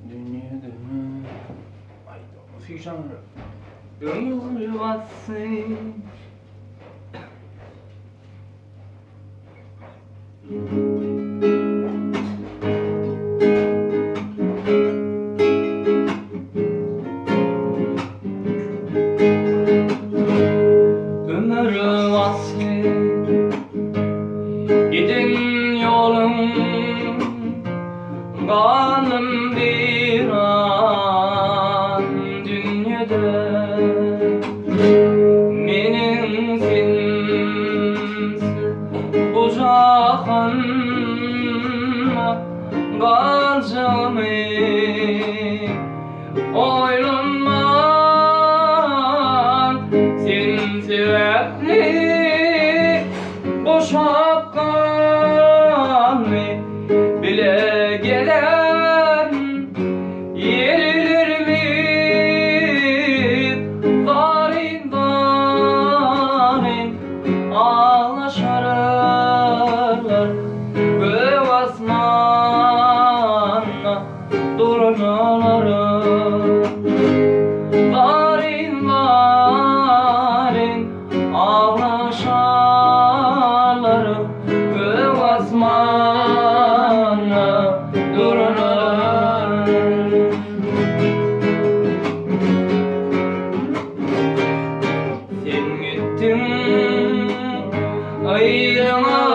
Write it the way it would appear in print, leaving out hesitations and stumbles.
Dünyada ayda fişan Ömür vatsın. Ömür vatsın. Gidin yolum, kanım bir an dünyada. Menin sensiz bucağınma kalacağımı oylanman. Sen sebepli boşap kalma bile gelen yerilir mi? Darin darin ağlaşarlar göğe basmanla durnaları. Darin darin ağlaşarlar göğe basmanla durnaları. Sen gittin ayrıma